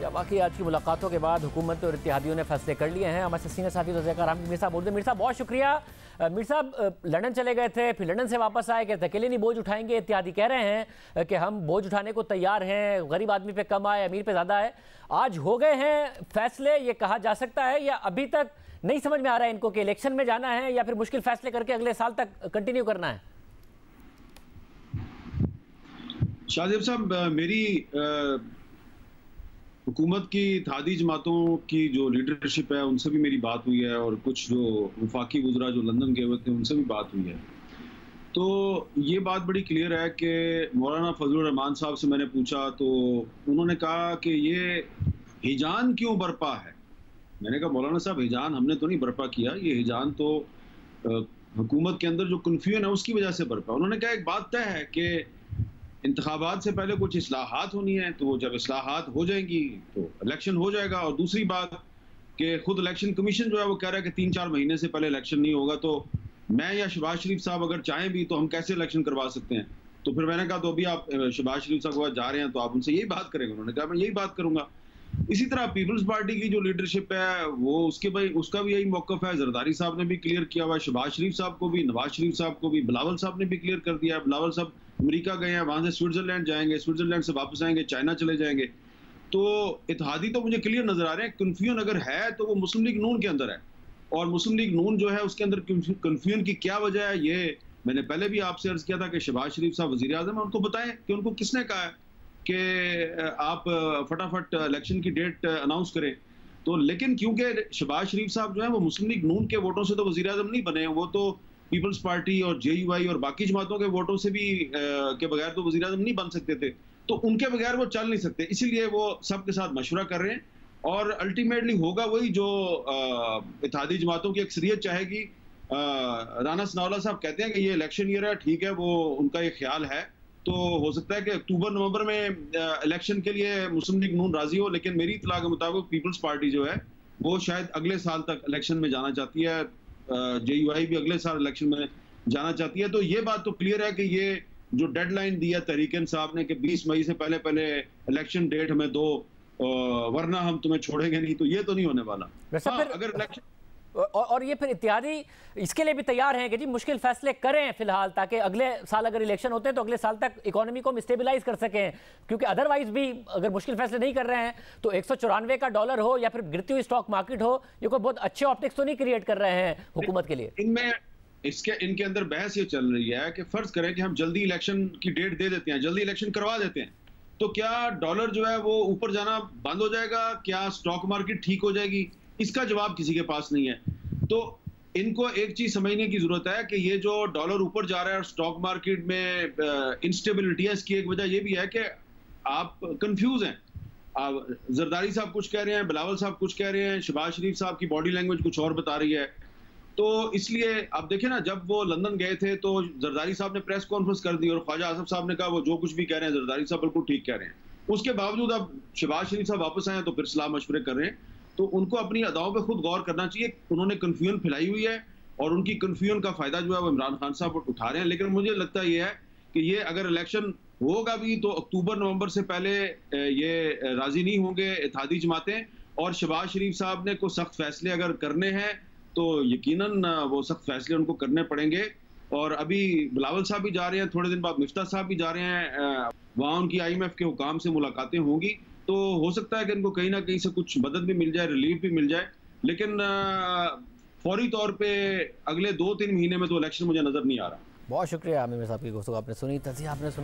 क्या वाकई आज की मुलाकातों के बाद हुकूमत और इत्तेहादियों ने फैसले कर लिए हैं। हमारे से सीनियर साथी रज़ाकार मीर साहब बोलते हैं। मीर साहब बहुत शुक्रिया। मीर साहब लंदन चले गए थे, फिर लंदन से वापस आए, कहते अकेले नहीं बोझ उठाएंगे। इत्तेहादी कह रहे हैं कि हम बोझ उठाने को तैयार हैं, गरीब आदमी पे कम आए, अमीर पे ज़्यादा है। आज हो गए हैं फैसले, ये कहा जा सकता है, या अभी तक नहीं समझ में आ रहा है इनको कि इलेक्शन में जाना है या फिर मुश्किल फैसले करके अगले साल तक कंटिन्यू करना है? शाहजेब साहब, मेरी हुकूमत की इत्तेहादी जमातों की जो लीडरशिप है उनसे भी मेरी बात हुई है, और कुछ जो वफाकी वज़रा जो लंदन गए हुए थे उनसे भी बात हुई है। तो ये बात बड़ी क्लियर है कि मौलाना फजलुर रहमान साहब से मैंने पूछा तो उन्होंने कहा कि ये हिजान क्यों बरपा है। मैंने कहा मौलाना साहब, हिजान हमने तो नहीं बरपा किया, ये हिजान तो हुकूमत के अंदर जो कन्फ्यूजन है उसकी वजह से बरपा। उन्होंने कहा एक बात तय है कि इंतखाबात से पहले कुछ इस्लाहात होनी है, तो जब इस्लाहात हो जाएंगी तो इलेक्शन हो जाएगा। और दूसरी बात कि खुद इलेक्शन कमीशन जो है वो कह रहा है कि 3-4 महीने से पहले इलेक्शन नहीं होगा, तो मैं या शहबाज शरीफ साहब अगर चाहें भी तो हम कैसे इलेक्शन करवा सकते हैं। तो फिर मैंने कहा तो अभी आप शहबाज शरीफ साहब के पास जा रहे हैं तो आप उनसे यही बात करेंगे। उन्होंने कहा मैं यही बात करूंगा। इसी तरह पीपल्स पार्टी की जो लीडरशिप है वो उसका भी यही मौकफ है। जरदारी साहब ने भी क्लियर किया हुआ है, शहबाज शरीफ साहब को भी, नवाज शरीफ साहब को भी, बिलावल साहब ने भी क्लियर कर दिया है। बिलावल साहब अमेरिका गए हैं, वहां से स्विट्जरलैंड जाएंगे, स्विट्जरलैंड से वापस आएंगे, चाइना चले जाएंगे। तो इत्तेहादी तो मुझे क्लियर नजर आ रहे हैं। कन्फ्यूजन अगर है तो वो मुस्लिम लीग नून के अंदर है, और मुस्लिम लीग नून जो है उसके अंदर कन्फ्यूजन की क्या वजह है ये मैंने पहले भी आपसे अर्ज किया था कि शहबाज शरीफ साहब वजीर आजम है, उनको बताएं कि उनको किसने कहा है कि आप फटाफट इलेक्शन की डेट अनाउंस करें। तो लेकिन क्योंकि शहबाज शरीफ साहब जो है वो मुस्लिम लीग नून के वोटों से तो वजीर आजम नहीं बने, वो तो पीपल्स पार्टी और JUI और बाकी जमातों के वोटों से भी के बगैर तो वजीर आजम नहीं बन सकते थे। तो उनके बगैर वो चल नहीं सकते, इसीलिए वो सबके साथ मशवरा कर रहे हैं। और अल्टीमेटली होगा वही जो इत्तेहादी जमातों की अक्सरियत चाहेगी। राना सनाउल्लाह साहब कहते हैं कि ये इलेक्शन ईयर है, ठीक है, वो उनका ये ख्याल है। तो हो सकता है कि अक्टूबर नवंबर में इलेक्शन के लिए मुस्लिम लीग नून राजी हो, लेकिन मेरी इत्तला के मुताबिक पीपल्स पार्टी जो है वो शायद अगले साल तक इलेक्शन में जाना चाहती है। JUI भी अगले साल इलेक्शन में जाना चाहती है। तो ये बात तो क्लियर है कि ये जो डेडलाइन दिया तहरीक इंसाफ ने कि 20 मई से पहले पहले इलेक्शन डेट हमें दो, वरना हम तुम्हें छोड़ेंगे नहीं, तो ये तो नहीं होने वाला। अगर इलेक्शन और ये फिर इत्तेहादी इसके लिए भी तैयार हैं कि जी मुश्किल फैसले करें फिलहाल, ताकि अगले साल अगर इलेक्शन होते हैं तो अगले साल तक इकोनॉमी को हम स्टेबलाइज कर सकें। क्योंकि अदरवाइज भी अगर मुश्किल फैसले नहीं कर रहे हैं तो 194 का डॉलर हो या फिर गिरती हुई स्टॉक मार्केट हो, ये कोई बहुत अच्छे ऑप्टिक्स तो नहीं क्रिएट कर रहे हैं हुकूमत के लिए। इनके अंदर बहस ये चल रही है कि फर्ज करें कि हम जल्दी इलेक्शन की डेट दे देते हैं, जल्दी इलेक्शन करवा देते हैं, तो क्या डॉलर जो है वो ऊपर जाना बंद हो जाएगा, क्या स्टॉक मार्केट ठीक हो जाएगी? इसका जवाब किसी के पास नहीं है। तो इनको एक चीज समझने की जरूरत है कि ये जो डॉलर ऊपर जा रहा है और स्टॉक मार्केट में इंस्टेबिलिटी है, इसकी एक वजह ये भी है कि आप कंफ्यूज हैं। जरदारी साहब कुछ कह रहे हैं, बिलावल साहब कुछ कह रहे हैं, शहबाज शरीफ साहब की बॉडी लैंग्वेज कुछ और बता रही है। तो इसलिए आप देखें ना, जब वो लंदन गए थे तो जरदारी साहब ने प्रेस कॉन्फ्रेंस कर दी और ख्वाजा आसिफ साहब ने कहा वो जो कुछ भी कह रहे हैं जरदारी साहब बिल्कुल ठीक कह रहे हैं। उसके बावजूद अब शहबाज शरीफ साहब वापस आए तो फिर सलाह मशवरे कर रहे हैं। तो उनको अपनी अदाओं पे खुद गौर करना चाहिए। उन्होंने कन्फ्यूजन फैलाई हुई है और उनकी कन्फ्यूजन का फायदा जो है वो इमरान खान साहब उठा रहे हैं। लेकिन मुझे लगता ये है कि ये अगर इलेक्शन होगा भी तो अक्टूबर नवंबर से पहले ये राजी नहीं होंगे इत्तेहादी जमातें। और शहबाज शरीफ साहब ने कोई सख्त फैसले अगर करने हैं तो यकीनन वो सख्त फैसले उनको करने पड़ेंगे। और अभी बिलावल साहब भी जा रहे हैं, थोड़े दिन बाद मिफ्ता साहब भी जा रहे हैं, वहाँ उनकी IMF के हुकाम से मुलाकातें होंगी। तो हो सकता है कि इनको कहीं ना कहीं से कुछ मदद भी मिल जाए, रिलीफ भी मिल जाए। लेकिन फौरी तौर पे अगले 2-3 महीने में तो इलेक्शन मुझे नजर नहीं आ रहा। बहुत शुक्रिया आमिर साहब की गुफ्तगू आपने सुनी, तज़िया आपने सुना।